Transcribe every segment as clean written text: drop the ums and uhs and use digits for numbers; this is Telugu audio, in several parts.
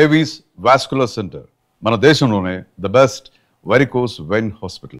ఏవీస్ వాస్కులర్ సెంటర్ మన దేశంలోనే the best varicose vein hospital.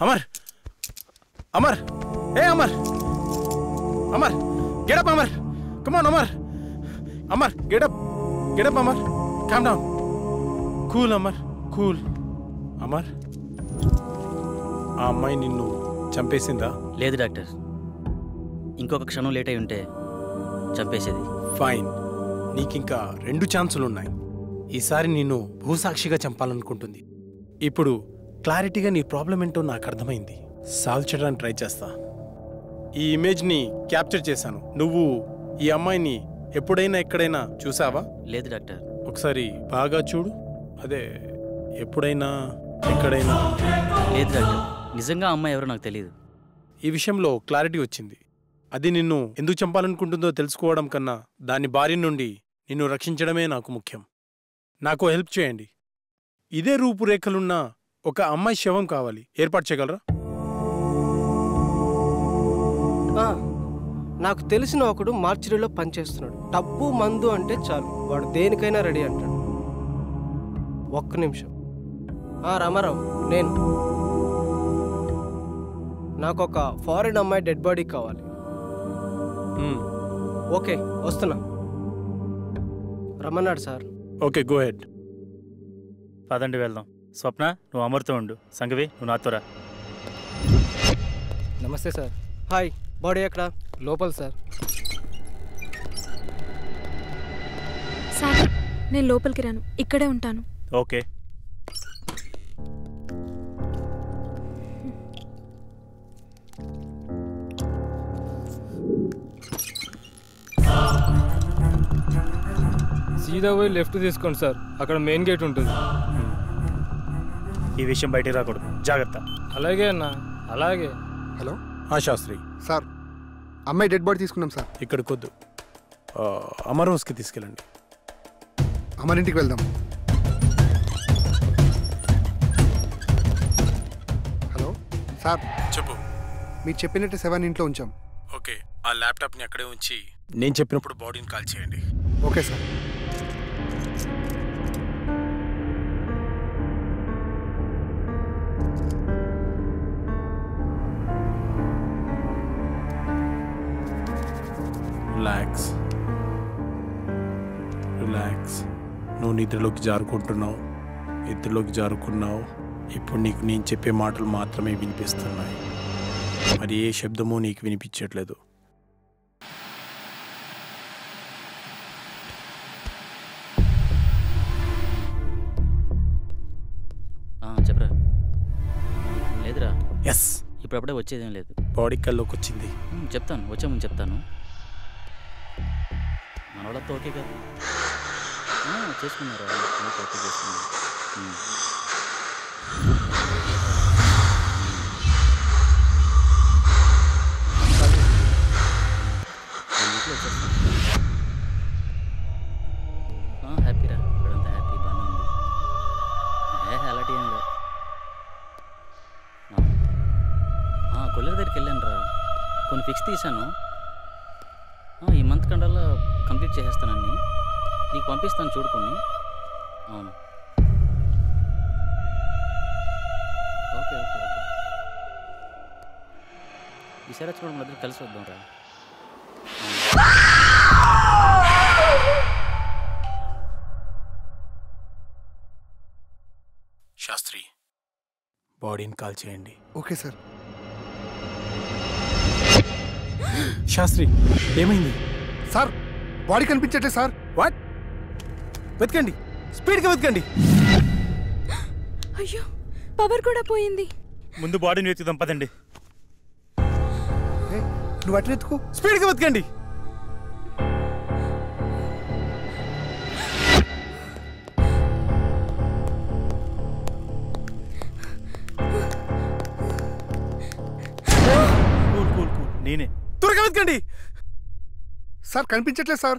Amar! Amar! Hey, Amar! Amar! Get up, Amar! Come on, Amar! Amar, get up! Get up, Amar! Calm down! Cool, Amar! Cool! Amar? ఆ అమ్మాయి నిన్ను చంపేసిందా? లేదు డాక్టర్, ఇంకొక క్షణం లేట్ అయి ఉంటే చంపేసేది. ఫైన్, నీకింకా 2 ఛాన్సులు ఉన్నాయి. ఈసారి నిన్ను భూసాక్షిగా చంపాలనుకుంటుంది. ఇప్పుడు క్లారిటీగా నీ ప్రాబ్లం ఏంటో నాకు అర్థమైంది. సాల్వ్ చేయడానికి ట్రై చేస్తా. ఈ ఇమేజ్ని క్యాప్చర్ చేశాను. నువ్వు ఈ అమ్మాయిని ఎప్పుడైనా ఎక్కడైనా చూసావా? లేదు డాక్టర్. ఒకసారి బాగా చూడు. అదే ఎప్పుడైనా ఎక్కడైనా? లేదు డాక్టర్, నిజంగా అమ్మాయి ఎవరో నాకు తెలియదు. ఈ విషయంలో క్లారిటీ వచ్చింది. అది నిన్ను ఎందుకు చంపాలనుకుంటుందో తెలుసుకోవడం కన్నా దాని బారి నుండి నిన్ను రక్షించడమే నాకు ముఖ్యం. నాకు హెల్ప్ చేయండి. ఇదే రూపురేఖలున్న ఒక అమ్మాయి శవం కావాలి. ఏర్పాటు చేయగలరా? నాకు తెలిసిన ఒకడు మార్చిరీలో పనిచేస్తున్నాడు. డబ్బు మందు అంటే చాలు, వాడు దేనికైనా రెడీ అంటాడు. ఒక్క నిమిషం. రామారావు, నేను నాకు ఒక ఫారిన్ అమ్మాయి డెడ్ బాడీ కావాలి. ఓకే, వస్తున్నా. రమ్మన్నాడు సార్. Okay, go head. పదండి వెళ్దాం. స్వప్న, నువ్వు అమర్తో ఉండు. సంగవి, నువ్వు నాతోరా. నమస్తే సార్. హాయ్. బాడీ ఎక్కడ? లోపల సార్. సార్, నేను లోపలికి రాను, ఇక్కడే ఉంటాను. ఓకే. సీదా పోయి లెఫ్ట్ తీసుకోండి సార్, అక్కడ మెయిన్ గేట్ ఉంటుంది. ఈ విషయం బయటికి రాకూడదు, జాగ్రత్త. అలాగే అన్న, అలాగే. హలో శాస్త్రి సార్, అమ్మాయి డెడ్ బాడీ తీసుకున్నాం సార్. ఇక్కడికి వద్దు, అమర్ హౌస్కి తీసుకెళ్ళండి. అమరింటికి వెళ్దాం. హలో సార్, చెప్పు. మీరు చెప్పినట్టు 7 ఇంట్లో ఉంచాం. ఓకే, ఆ ల్యాప్టాప్ని అక్కడే ఉంచి నేను చెప్పినప్పుడు బాడీని కాల్ చేయండి. Okay sir. Relax, relax. నువ్వు నిద్రలోకి జారుకుంటున్నావు, నిద్రలోకి జారుకున్నావు. ఇప్పుడు నీకు నేను చెప్పే మాటలు మాత్రమే వినిపిస్తున్నాయి, మరి ఏ శబ్దమూ నీకు వినిపించట్లేదు. చెప్పరా. లేదురా. ఎస్, ఇప్పుడప్పుడే వచ్చేదేం లేదు. బాడీ కల్లోకి వచ్చింది. చెప్తాను, వచ్చే ముందు చెప్తాను. మన వాళ్ళతో ఓకే కదా? చేసుకున్నారా? ఓకే చేసుకున్నారు. హ్యాపీరా, ఇప్పుడంతా హ్యాపీ, బాగానే ఉంది. అలాంటి ఏం లేదు. కొల్లెర దగ్గరికి వెళ్ళాను రా, కొన్ని ఫిక్స్ తీశాను. ఈ మంత్ కండల్లా కంప్లీట్ చేసేస్తానని నీకు పంపిస్తాను, చూడుకొని. అవును, ఓకే ఓకే ఓకే. ఈసారి వచ్చినప్పుడు మన దగ్గర కలిసి వద్దాం రా. శాస్త్రి, బాడీని కాల్ చేయండి. Okay sir. శాస్త్రి, ఏమైంది సార్? బాడీ కనిపించట్లేదు సార్. వాట్? వెతకండి, స్పీడ్గా వెతకండి. అయ్యో, పవర్ కూడా పోయింది. ముందు బాడీని వెతుకుదాం పదండి. నువ్వు అట్లా ఎత్తుకో. స్పీడ్గా వెతకండి. కూల్ కూల్ కూల్, నేనే. త్వరగా వెతకండి. సార్ కనిపించట్లేదు సార్.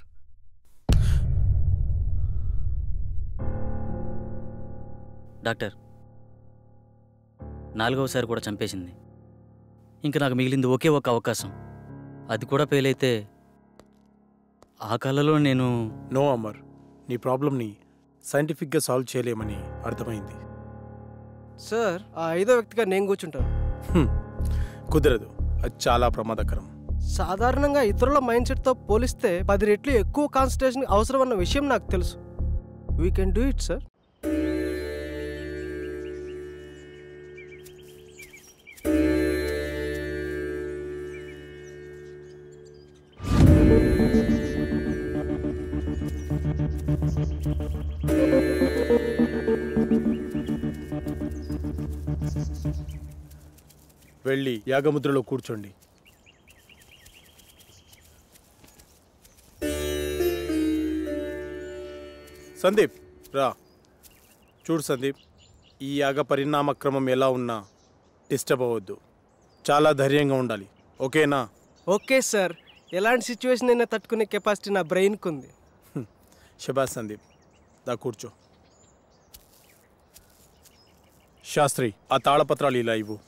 డాక్టర్, 4వసారి కూడా చంపేసింది. ఇంకా నాకు మిగిలింది ఒకే ఒక అవకాశం. అది కూడా ఫెయిల్ అయితే ఆ కళలో నేను... నో అమర్, నీ ప్రాబ్లమ్ని సైంటిఫిక్గా సాల్వ్ చేయలేమని అర్థమైంది. సార్, ఆ 5వ వ్యక్తిగా నేను కూర్చుంటాను. కుదరదు, అది చాలా ప్రమాదకరం. సాధారణంగా ఇతరుల మైండ్ సెట్తో పోలిస్తే 10 రెట్లు ఎక్కువ కాన్సన్ట్రేషన్ అవసరం అన్న విషయం నాకు తెలుసు. We can do it sir. వెళ్ళి యాగముద్రలో కూర్చోండి. సందీప్ రా. చూడు సందీప్, ఈ యాగ పరిణామక్రమం ఎలా ఉన్నా డిస్టర్బ్ అవ్వద్దు. చాలా ధైర్యంగా ఉండాలి, ఓకేనా? Okay sir. ఎలాంటి సిచ్యువేషన్ అయినా తట్టుకునే కెపాసిటీ నా బ్రెయిన్కి ఉంది. శబాష్ సందీప్, దా కూర్చో. శాస్త్రి, ఆ తాళపత్రాలు ఇలా ఇవ్వు.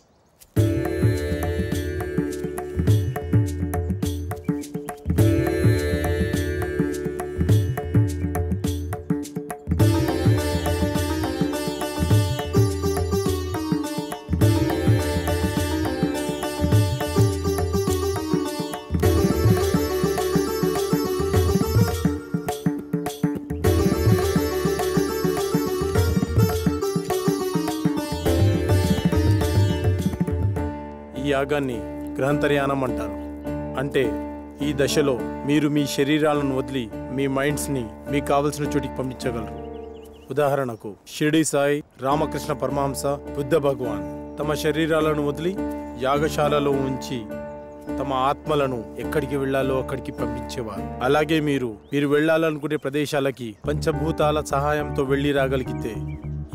ఈ యాగాన్ని గ్రహంతర్యానం అంటారు. అంటే ఈ దశలో మీరు మీ శరీరాలను వదిలి మీ మైండ్స్ని మీకు కావలసిన చోటికి పంపించగలరు. ఉదాహరణకు షిరిడి సాయి, రామకృష్ణ పరమహంస, బుద్ధ భగవాన్ తమ శరీరాలను వదిలి యాగశాలలో ఉంచి తమ ఆత్మలను ఎక్కడికి వెళ్లాలో అక్కడికి పంపించేవారు. అలాగే మీరు వెళ్లాలనుకునే ప్రదేశాలకి పంచభూతాల సహాయంతో వెళ్లి రాగలిగితే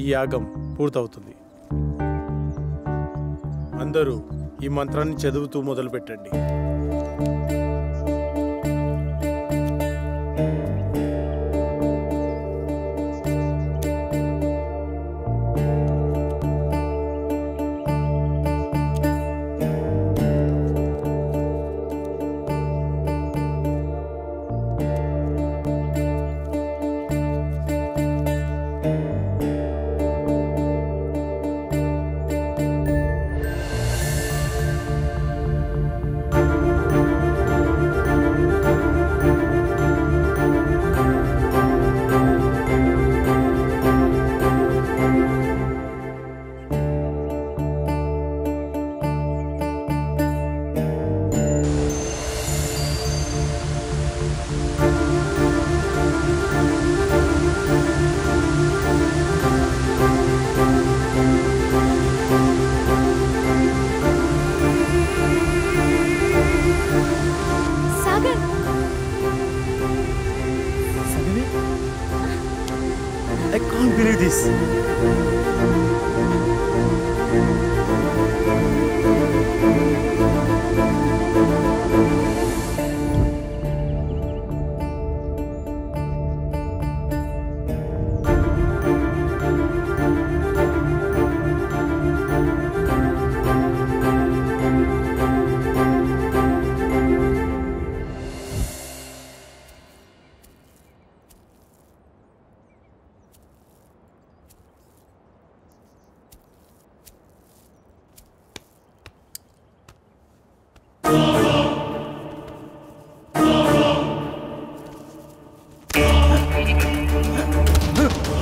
ఈ యాగం పూర్తవుతుంది. అందరూ ఈ మంత్రాన్ని చదువుతూ మొదలు పెట్టండి. can't believe this.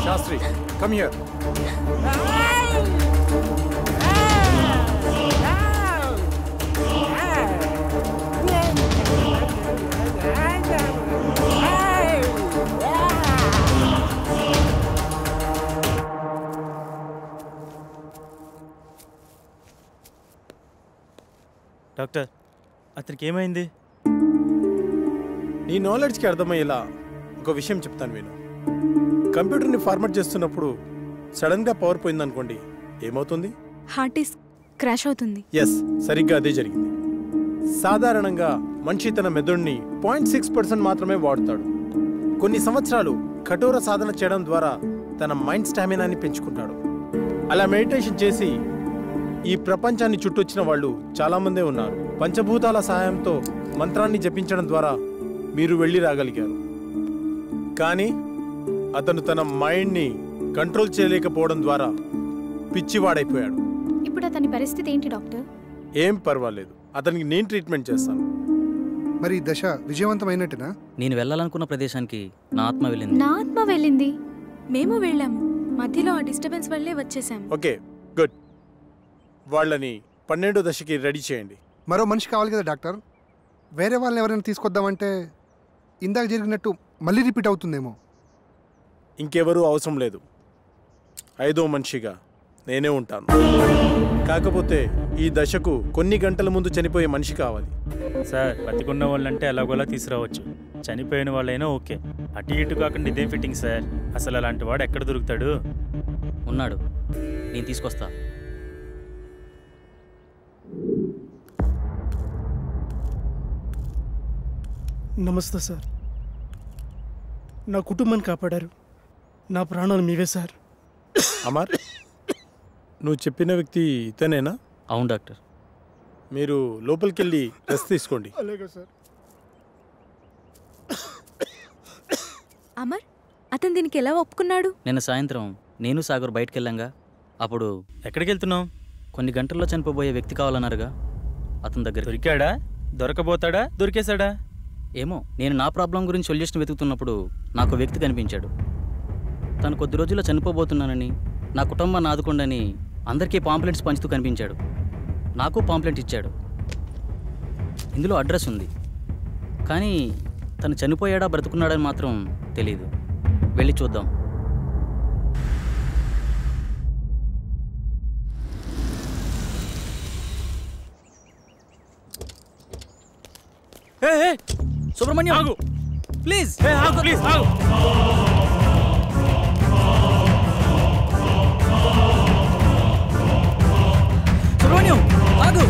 Shastri, come here. Doctor అతనికి ఏమైంది? నీ నాలెడ్జ్కి అర్థమయ్యేలా ఒక విషయం చెప్తాను విను. కంప్యూటర్ని ఫార్మాట్ చేస్తున్నప్పుడు సడన్గా పవర్ పోయిందనుకోండి, ఏమవుతుంది? హార్డ్ డిస్క్ క్రాష్ అవుతుంది. ఎస్, సరిగ్గా అదే జరిగింది. సాధారణంగా మనిషి తన మెదడుని 0.6% మాత్రమే వాడుతాడు. కొన్ని సంవత్సరాలు కఠోర సాధన చేయడం ద్వారా తన మైండ్ స్టామినాని పెంచుకుంటాడు. అలా మెడిటేషన్ చేసి ఈ ప్రపంచాన్ని చుట్టొచ్చిన వాళ్ళు చాలామందే ఉన్నారు. పంచభూతాల సహాయంతో మంత్రాన్ని జపించడం ద్వారా మీరు వెళ్ళి రాగలిగారు. కానీ అతను తన మైండ్ని కంట్రోల్ చేయలేకపోవడం ద్వారా పిచ్చివాడైపోయాడు. ఇప్పుడు అతని పరిస్థితి ఏంటి డాక్టర్? ఏం పర్వాలేదు, అతనికి నేను ట్రీట్మెంట్ చేస్తాను. మరి ఈ దశ విజయవంతమైనట్టునా? నేను వెళ్ళాలనుకున్న ప్రదేశానికి నా ఆత్మ వెళ్ళింది. నా ఆత్మ వెళ్ళింది. మేము వెళ్ళాము, మధ్యలో ఆ డిస్టర్బెన్స్ వల్లే వచ్చేసాము. Okay, good. వాళ్ళని 12వ దశకి రెడీ చేయండి. మరో మనిషి కావాలి కదా డాక్టర్. వేరే వాళ్ళని ఎవరైనా తీసుకొద్దామంటే ఇందాక జరిగినట్టు మళ్ళీ రిపీట్ అవుతుందేమో. ఇంకెవరూ అవసరం లేదు. 5వ మనిషిగా నేనే ఉంటాను. కాకపోతే ఈ దశకు కొన్ని గంటల ముందు చనిపోయే మనిషి కావాలి. సార్, బతికున్న వాళ్ళంటే ఎలాగోలా తీసుకురావచ్చు, చనిపోయిన వాళ్ళైనా ఓకే. అటు ఇటు కాకుండా ఇదేం ఫిట్టింగ్ సార్? అసలు అలాంటి వాడు ఎక్కడ దొరుకుతాడు? ఉన్నాడు, నేను తీసుకొస్తా. నమస్తే సార్. నా కుటుంబాన్ని కాపాడారు. నా ప్రాణాలు మీవే సార్. అమర్, నువ్వు చెప్పిన వ్యక్తి ఇతనేనా? అవును డాక్టర్. మీరు లోపలికి వెళ్ళి రెస్ట్ తీసుకోండి. అలాగే సార్. అమర్, అతను దీనికి ఎలా ఒప్పుకున్నాడు? నిన్న సాయంత్రం నేను సాగర్ బయటకు వెళ్ళాంగా. అప్పుడు ఎక్కడికి వెళ్తున్నాం? కొన్ని గంటల్లో చనిపోబోయే వ్యక్తి కావాలన్నారుగా, అతని దగ్గర. దొరికాడా? దొరకబోతాడా? దొరికేశాడా? ఏమో, నేను నా ప్రాబ్లం గురించి సొల్యూషన్ వెతుకుతున్నప్పుడు నాకు వ్యక్తి కనిపించాడు. తను కొద్ది రోజుల్లో చనిపోబోతున్నానని, నా కుటుంబాన్ని ఆదుకోండని అందరికీ పాంప్లెట్స్ పంచుతూ కనిపించాడు. నాకు పాంప్లెట్ ఇచ్చాడు. ఇందులో అడ్రస్ ఉంది, కానీ తను చనిపోయాడా బ్రతుకున్నాడని మాత్రం తెలీదు. వెళ్ళి చూద్దాం. సుబ్రహ్మణ్యం, ఆగు ప్లీజ్. ఆగు ప్లీజ్, ఆగు. సుబ్రహ్మణ్యం, ఆగు.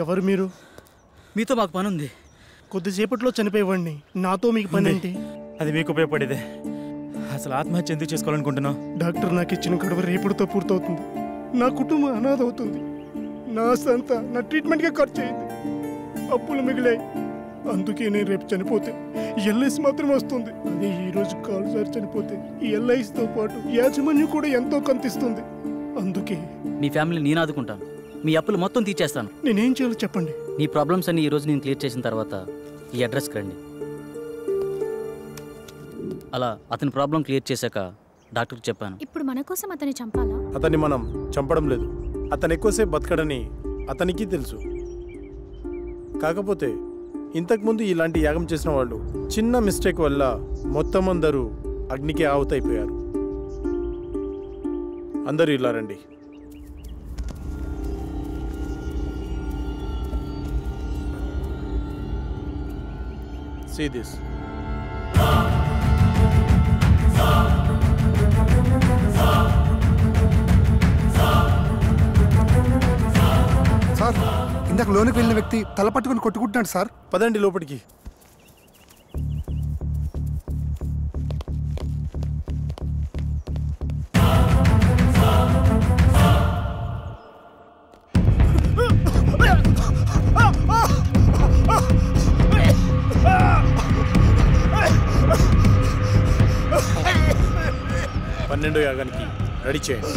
ఎవరు మీరు? మీతో మాకు పని ఉంది. కొద్దిసేపట్లో చనిపోయేవాడిని, నాతో మీకు పని ఏంటి? అది మీకు ఉపయోగపడేదే. అసలు ఆత్మహత్య ఎందుకు చేసుకోవాలనుకుంటున్నావు? డాక్టర్ నాకు ఇచ్చిన గడువు రేపుడుతో పూర్తవుతుంది. నా కుటుంబం అనాథ అవుతుంది. నా సంత నా ట్రీట్మెంట్గా ఖర్చు అయింది. అప్పులు మిగిలాయి. అందుకే నేను రేపు చనిపోతే ఎల్ఐసి మాత్రం వస్తుంది. అదే ఈరోజు కాలు సార్ చనిపోతే ఈ ఎల్ఐసితో పాటు యాజమాన్యం కూడా ఎంతో కంతిస్తుంది. అందుకే మీ ఫ్యామిలీ నేను ఆదుకుంటాను. మీ అప్పులు మొత్తం తీర్చేస్తాను. నేనేం చేయాలో చెప్పండి. నీ ప్రాబ్లమ్స్ అన్ని ఈరోజు నేను క్లియర్ చేసిన తర్వాత ఈ అడ్రస్కి రండి. అలా అతని ప్రాబ్లం క్లియర్ చేశాక డాక్టర్కి చెప్పాను. ఇప్పుడు మన కోసం అతన్ని చంపాలా? అతన్ని మనం చంపడం లేదు. అతను ఎక్కువసేపు బతకడని అతనికి తెలుసు. కాకపోతే ఇంతకుముందు ఇలాంటి యాగం చేసిన వాళ్ళు చిన్న మిస్టేక్ వల్ల మొత్తం అందరూ అగ్నికి ఆహుతైపోయారు. అందరూ ఇలా రండి. See this. సార్, ఇందాక లోనికి వెళ్ళిన వ్యక్తి తల పట్టుకుని కొట్టుకుంటున్నాడు సార్. పదండి లోపలికి. పన్నెండో యాగానికి రెడీ చేయండి.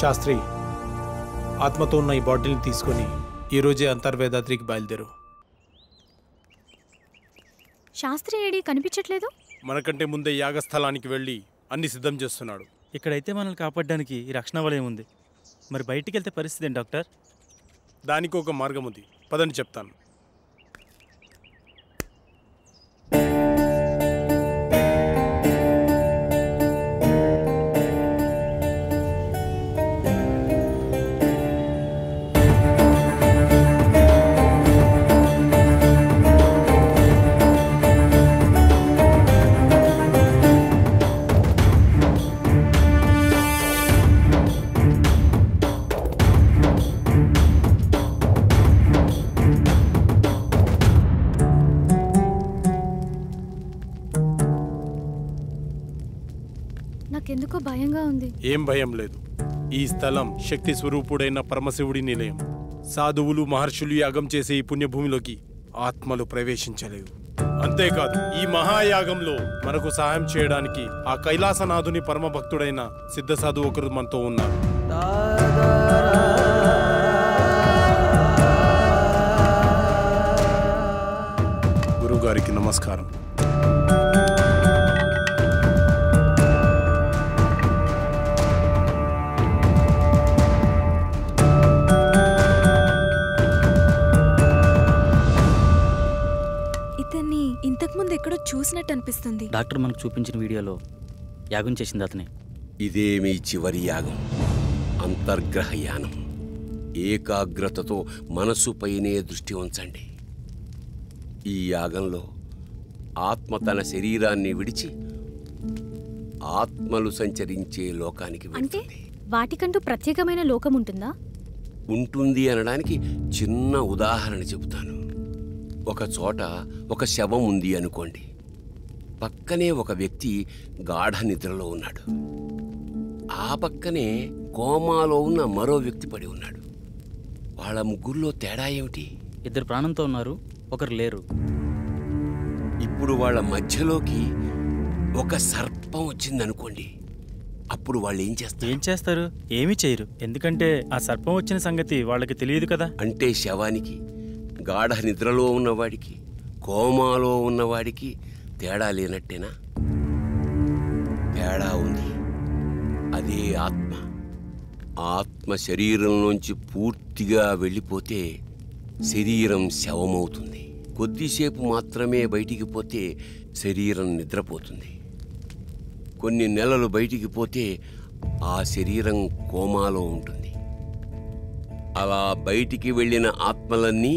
శాస్త్రి, ఆత్మతో ఉన్న ఈ బాటిల్ని తీసుకొని ఈరోజే అంతర్వేదాద్రికి బయలుదేరు. శాస్త్రి ఏడి కనిపించట్లేదు. మనకంటే ముందే యాగస్థలానికి వెళ్ళి అన్ని సిద్ధం చేస్తున్నాడు. ఇక్కడైతే మనల్ని కాపాడడానికి ఈ రక్షణ వలయం ఉంది. మరి బయటికి వెళ్తే పరిస్థితి ఏంటి డాక్టర్? దానికి ఒక మార్గం ఉంది, పదని చెప్తాను. నాకెందుకో భయంగా ఉంది. ఏం భయం లేదు. ఈ స్థలం శక్తి స్వరూపుడైన పరమశివుడి నిలయం. సాధువులు మహర్షులు యాగం చేసే ఈ పుణ్యభూమిలోకి ఆత్మలు ప్రవేశించలేవు. అంతేకాదు, ఈ మహాయాగంలో మనకు సహాయం చేయడానికి ఆ కైలాసనాథుని పరమ భక్తుడైన సిద్ధ సాధువు ఒకరు మనతో ఉన్నారు. గురుగారికి నమస్కారం. ఇంతకుముందు ఎక్కడో చూసినట్టు అనిపిస్తుంది. డాక్టర్ మనకు చూపించిన వీడియోలో యాగం చేసింది అతనే. ఇదే మీ చివరి యాగం, అంతర్గ్రహ యానం. ఏకాగ్రతతో మనసుపైనే దృష్టి ఉంచండి. ఈ యాగంలో ఆత్మ తన శరీరాన్ని విడిచి ఆత్మలు సంచరించే లోకానికి వెళ్తుంది. వాటికంటూ ప్రత్యేకమైన లోకం ఉంటుందా? ఉంటుంది అనడానికి చిన్న ఉదాహరణ చెబుతాను. ఒక చోట ఒక శవం ఉంది అనుకోండి. పక్కనే ఒక వ్యక్తి గాఢ నిద్రలో ఉన్నాడు. ఆ పక్కనే కోమాలో ఉన్న మరో వ్యక్తి పడి ఉన్నాడు. వాళ్ళ ముగ్గురులో తేడా ఏమిటి? ఇద్దరు ప్రాణంతో ఉన్నారు, ఒకరు లేరు. ఇప్పుడు వాళ్ళ మధ్యలోకి ఒక సర్పం వచ్చిందనుకోండి. అప్పుడు వాళ్ళు ఏం చేస్తారు? ఏం చేస్తారు? ఏమీ చేయరు. ఎందుకంటే ఆ సర్పం వచ్చిన సంగతి వాళ్ళకి తెలియదు కదా. అంటే శవానికి, గాఢ నిద్రలో ఉన్నవాడికి, కోమాలో ఉన్నవాడికి తేడా లేనట్టేనా? తేడా ఉంది. అదే ఆత్మ. ఆత్మ శరీరంలోంచి పూర్తిగా వెళ్ళిపోతే శరీరం శవమవుతుంది. కొద్దిసేపు మాత్రమే బయటికి పోతే శరీరం నిద్రపోతుంది. కొన్ని నెలలు బయటికి పోతే ఆ శరీరం కోమాలో ఉంటుంది. అలా బయటికి వెళ్ళిన ఆత్మలన్నీ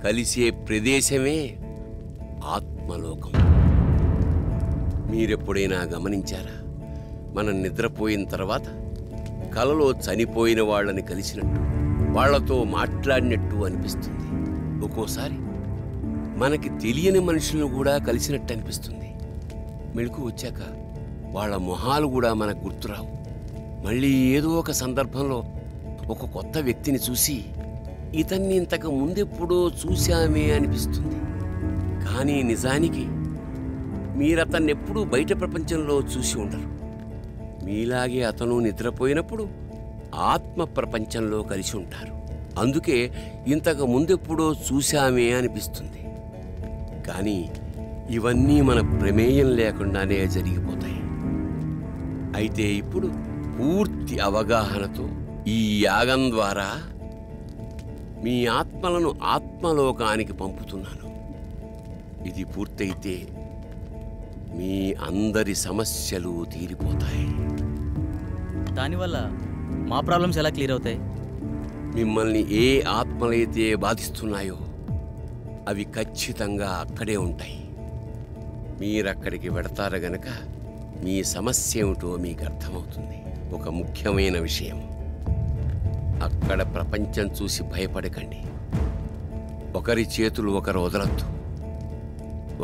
కలిసే ప్రదేశమే ఆత్మలోకం. మీరెప్పుడైనా గమనించారా? మనం నిద్రపోయిన తర్వాత కలలో చనిపోయిన వాళ్ళని కలిసినట్టు, వాళ్లతో మాట్లాడినట్టు అనిపిస్తుంది. ఒక్కోసారి మనకి తెలియని మనుషులను కూడా కలిసినట్టు అనిపిస్తుంది. మెళుకు వచ్చాక వాళ్ళ మొహాలు కూడా మనకు గుర్తురావు. మళ్ళీ ఏదో ఒక సందర్భంలో ఒక కొత్త వ్యక్తిని చూసి ఇతన్ని ఇంతకు ముందెప్పుడో చూశామే అనిపిస్తుంది. కానీ నిజానికి మీరతన్ని ఎప్పుడూ బయట ప్రపంచంలో చూసి ఉండరు. మీలాగే అతను నిద్రపోయినప్పుడు ఆత్మ ప్రపంచంలో కలిసి ఉంటారు. అందుకే ఇంతకు ముందెప్పుడో చూశామే అనిపిస్తుంది. కానీ ఇవన్నీ మన ప్రమేయం లేకుండానే జరిగిపోతాయి. అయితే ఇప్పుడు పూర్తి అవగాహనతో ఈ యాగం ద్వారా మీ ఆత్మలను ఆత్మలోకానికి పంపుతున్నాను. ఇది పూర్తయితే మీ అందరి సమస్యలు తీరిపోతాయి. దానివల్ల మా ప్రాబ్లమ్స్ ఎలా క్లియర్ అవుతాయి? మిమ్మల్ని ఏ ఆత్మలైతే బాధిస్తున్నాయో అవి ఖచ్చితంగా అక్కడే ఉంటాయి. మీరక్కడికి వెడతారు గనక మీ సమస్య ఏమిటో మీకు అర్థమవుతుంది. ఒక ముఖ్యమైన విషయం, అక్కడ ప్రపంచం చూసి భయపడకండి. ఒకరి చేతులు ఒకరు వదలొద్దు.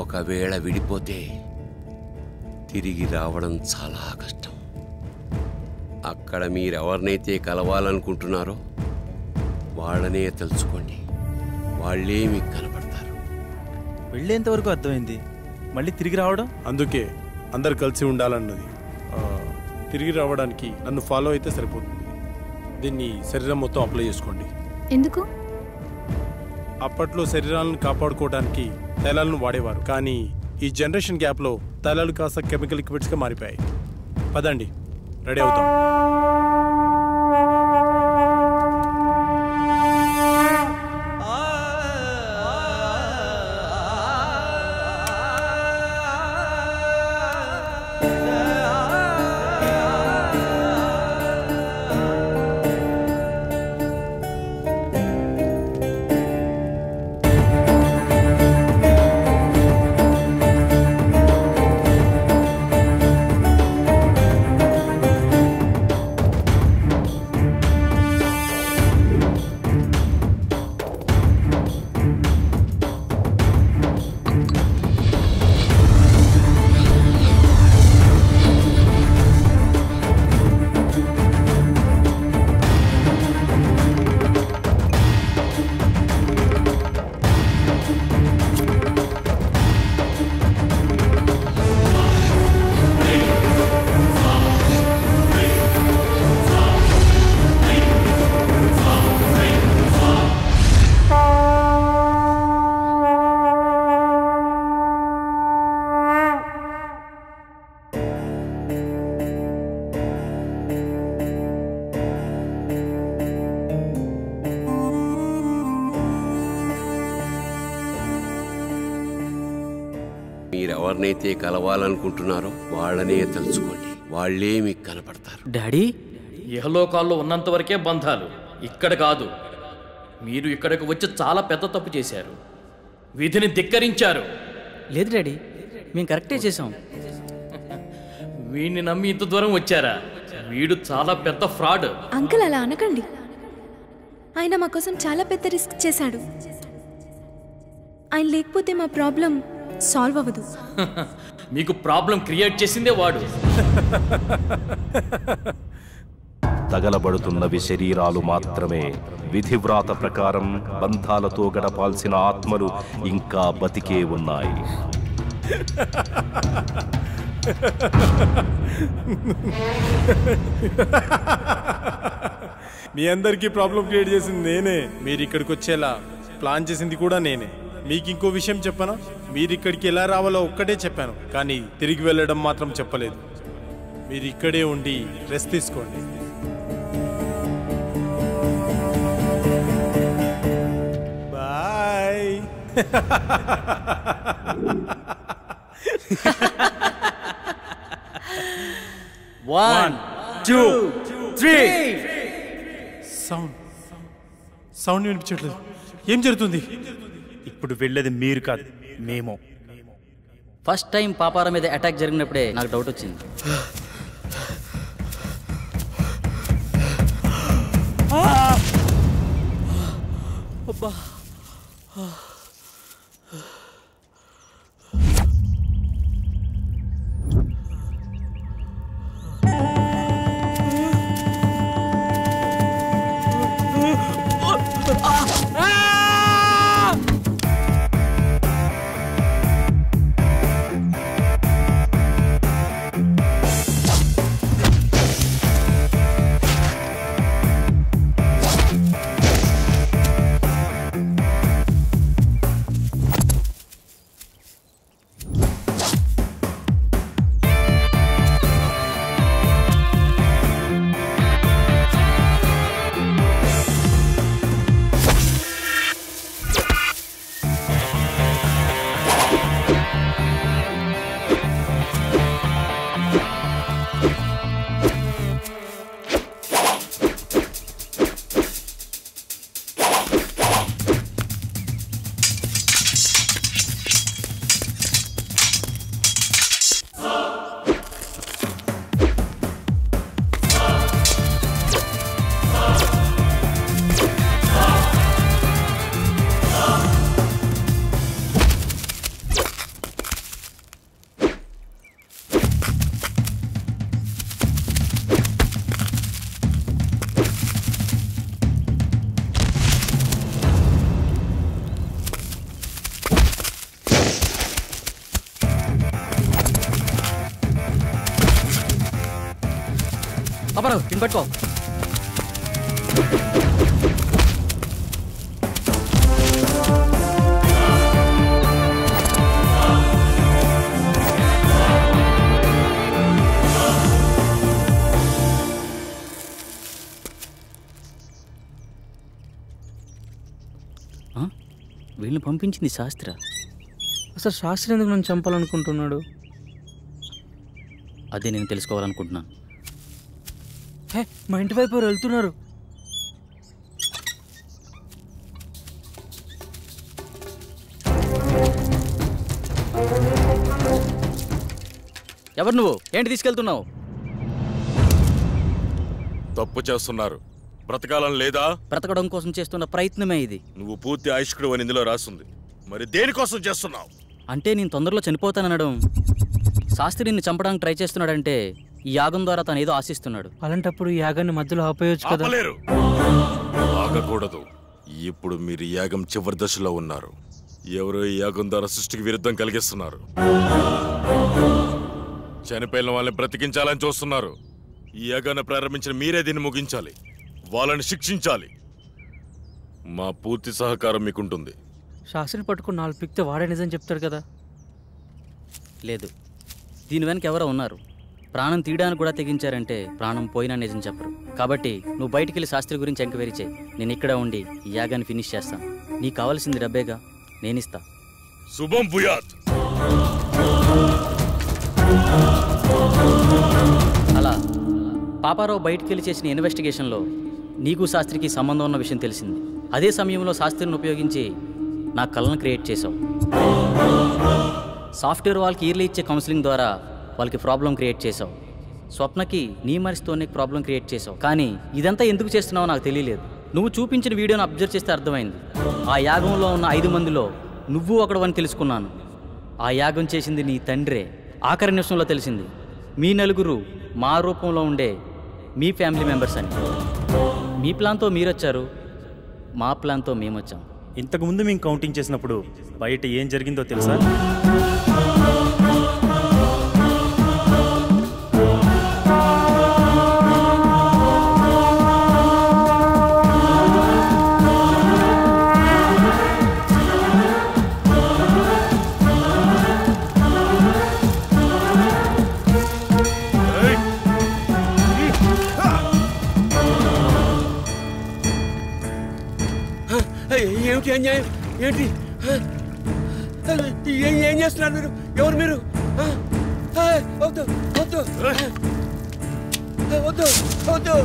ఒకవేళ విడిపోతే తిరిగి రావడం చాలా కష్టం. అక్కడ మీరెవరినైతే కలవాలనుకుంటున్నారో వాళ్ళనే తలుచుకోండి. వాళ్ళే మీకు కనపడతారు. వెళ్ళేంతవరకు అర్థమైంది, మళ్ళీ తిరిగి రావడం. అందుకే అందరు కలిసి ఉండాలన్నది. తిరిగి రావడానికి నన్ను ఫాలో అయితే సరిపోతుంది. దీన్ని శరీరం మొత్తం అప్లై చేసుకోండి. ఎందుకు? అప్పట్లో శరీరాలను కాపాడుకోవడానికి తైలాలను వాడేవారు. కానీ ఈ జనరేషన్ గ్యాప్లో తైలాలు కాస్త కెమికల్ లిక్విడ్స్గా మారిపోయాయి. పదండి, రెడీ అవుతాం. మీరెవరినైతే కలవాలనుకుంటున్నారో వాళ్ళనే తలుచుకోండి. వాళ్ళే మీకు కనపడతారు. డాడీ, ఇహలోకాల్లో ఉన్నంత వరకే బంధాలు, ఇక్కడ కాదు. మీరు ఇక్కడికి వచ్చి చాలా పెద్ద తప్పు చేశారు. విధిని ధిక్కరించారు. లేదు డాడీ, మేము కరెక్టే చేసాం. వీడిని నమ్మి ఇంత దూరం వచ్చారా? వీడు చాలా పెద్ద ఫ్రాడ్. అంకుల్ అలా అనకండి. ఆయన మా కోసం చాలా పెద్ద రిస్క్ చేశాడు. ఆయన లేకపోతే మా ప్రాబ్లం సాల్వ్ అవ్వదు. మీకు ప్రాబ్లం క్రియేట్ చేసిందే వాడు. తగలబడుతున్నవి శరీరాలు మాత్రమే. విధివ్రాత ప్రకారం బంధాలతో గడపాల్సిన ఆత్మలు ఇంకా బతికే ఉన్నాయి. మీ అందరికీ ప్రాబ్లం క్రియేట్ చేసింది నేనే. మీరు ఇక్కడికి వచ్చేలా ప్లాన్ చేసింది కూడా నేనే. మీకు ఇంకో విషయం చెప్పనా? మీరు ఇక్కడికి ఎలా రావాలో ఒక్కటే చెప్పాను, కానీ తిరిగి వెళ్ళడం మాత్రం చెప్పలేదు. మీరు ఇక్కడే ఉండి రెస్ట్ తీసుకోండి. Bye. One, two, three. Sound వినిపించట్లేదు. ఏం జరుగుతుంది? ఇప్పుడు వెళ్ళేది మీరు కాదు, మేము. ఫస్ట్ టైం పాపారా మీద అటాక్ జరిగినప్పుడే నాకు డౌట్ వచ్చింది. అబ్బా. పాపారావు దీన్ని పట్టుకో. వీళ్ళని పంపించింది శాస్త్ర. అసలు శాస్త్రి ఎందుకు నన్ను చంపాలనుకుంటున్నాడు? అదే నేను తెలుసుకోవాలనుకుంటున్నాను. హే, మా ఇంటి వైపు ఎవరు వెళ్తున్నారు. ఎవరు నువ్వు? ఏంటి తీసుకెళ్తున్నావు? తప్పు చేస్తున్నారు. బ్రతకాలని లేదా? బ్రతకడం కోసం చేస్తున్న ప్రయత్నమే ఇది. నువ్వు పూర్తి ఆయుష్కుడు అని ఇందులో రాస్తుంది. మరి దేనికోసం చేస్తున్నావు? అంటే నేను తొందరలో చనిపోతాననడం, శాస్త్రి నిన్ను చంపడానికి ట్రై చేస్తున్నాడంటే ఈ యాగం ద్వారా తను ఏదో ఆశిస్తున్నాడు. అలాంటప్పుడు ఈ యాగాన్ని మధ్యలో ఆపేయొచ్చు కదా. ఆగకూడదు. ఇప్పుడు మీరు యాగం చివరి దశలో ఉన్నారు. ఎవరో ఈ యాగం ద్వారా సృష్టికి విరుద్ధం కలిగిస్తున్నారు. చనిపోయిన వాళ్ళని బ్రతికించాలని చూస్తున్నారు. ఈ యాగాన్ని ప్రారంభించిన మీరే దీన్ని ముగించాలి. వాళ్ళని శిక్షించాలి. మా పూర్తి సహకారం మీకుంటుంది. శాస్త్రిని పట్టుకుని 4 పిక్తే వాడే నిజం చెప్తాడు కదా. లేదు, దీని వెనక ఎవరో ఉన్నారు. ప్రాణం తీయడానికి కూడా తెగించారంటే ప్రాణం పోయినా నిజం చెప్పరు. కాబట్టి నువ్వు బయటికి వెళ్ళి శాస్త్రి గురించి ఎంక్వైరీ చేయి. నేను ఇక్కడ ఉండి ఈ యాగాన్ని ఫినిష్ చేస్తాను. నీకు కావాల్సింది డబ్బేగా, నేనిస్తా. శుభం భూయాత్. అలా పాపారావు బయటికి వెళ్ళి చేసిన ఇన్వెస్టిగేషన్లో నీకు శాస్త్రికి సంబంధం ఉన్న విషయం తెలిసింది. అదే సమయంలో శాస్త్రిని ఉపయోగించి నా కళను క్రియేట్ చేసావు. సాఫ్ట్వేర్ వాళ్ళకి ఇయర్లీ ఇచ్చే కౌన్సిలింగ్ ద్వారా వాళ్ళకి ప్రాబ్లం క్రియేట్ చేసావు. స్వప్నకి నీ మనసుతోనే ప్రాబ్లం క్రియేట్ చేసావు. కానీ ఇదంతా ఎందుకు చేస్తున్నావో నాకు తెలియలేదు. నువ్వు చూపించిన వీడియోని అబ్జర్వ్ చేస్తే అర్థమైంది. ఆ యాగంలో ఉన్న 5 మందిలో నువ్వు ఒకడవని తెలుసుకున్నాను. ఆ యాగం చేసింది నీ తండ్రే. ఆఖరి నిమిషంలో తెలిసింది మీ నలుగురు మా రూపంలో ఉండే మీ ఫ్యామిలీ మెంబర్స్ అని. మీ ప్లాన్తో మీరొచ్చారు, మా ప్లాన్తో మేమొచ్చాం. ఇంతకుముందు మేము కౌంటింగ్ చేసినప్పుడు బయట ఏం జరిగిందో తెలుసా? ఏంటి అన్యాయం ఏంటి ఏం చేస్తున్నారు మీరు ఎవరు మీరు వద్దు వద్దు వద్దు వద్దు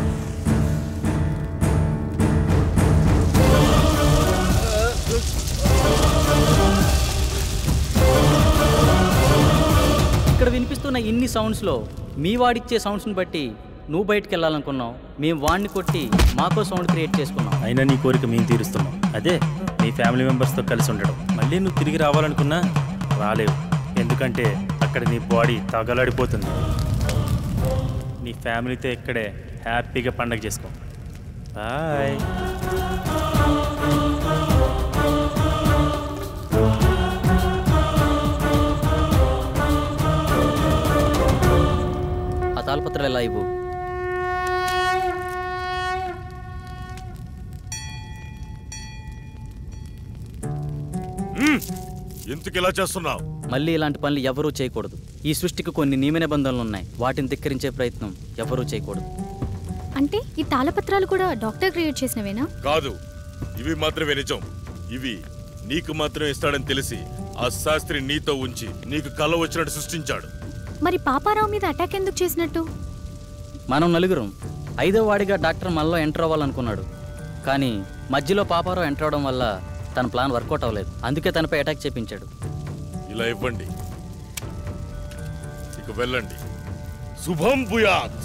ఇక్కడ వినిపిస్తున్న ఇన్ని సౌండ్స్లో మీ వాడిచ్చే సౌండ్స్ని బట్టి నువ్వు బయటికి వెళ్ళాలనుకున్నావు, మేము వాడిని కొట్టి మాకో సౌండ్ క్రియేట్ చేసుకున్నాం. అయినా నీ కోరిక మేము తీరుస్తున్నాం. అదే నీ ఫ్యామిలీ మెంబర్స్తో కలిసి ఉండడం. మళ్ళీ నువ్వు తిరిగి రావాలనుకున్నా రాలేవు, ఎందుకంటే అక్కడ నీ బాడీ తగలాడిపోతుంది. నీ ఫ్యామిలీతో ఇక్కడే హ్యాపీగా పండగ చేసుకో. బాయ్. ఆ తాళపత్రాలు ఎలా ఇవ్వు. ఎందుకు ఇలా చేస్తున్నావు? మళ్ళీ ఇలాంటి పనులు ఎవరూ చేయకూడదు. ఈ సృష్టికి కొన్ని నియమ నిబంధనలు ఉన్నాయి, వాటిని ధిక్కరించే ప్రయత్నం ఎవరూ చేయకూడదు. అంటే ఈ తాళపత్రాలు కూడా డాక్టర్ క్రియేట్ చేసినవేనా? కాదు, ఇవి మాత్రమే నిజం. ఇవి నీకు మాత్రమే ఇస్తాడని తెలిసి ఆ శాస్త్రి నీతో ఉంచి నీకు కల వచ్చినట్టు సృష్టించాడు. మరి పాపారావు మీద అటాక్ ఎందుకు చేసినట్టు? మనం నలుగురం 5వ వాడిగా డాక్టర్ మనలో ఎంటర్ అవ్వాలనుకున్నాడు, కానీ మధ్యలో పాపారావు ఎంటర్ అవడం వల్ల తన ప్లాన్ వర్కౌట్ అవ్వలేదు. అందుకే తనపై అటాక్ చేపించాడు. ఇలా ఇవ్వండి, ఇక వెళ్ళండి. శుభం భూయాత్.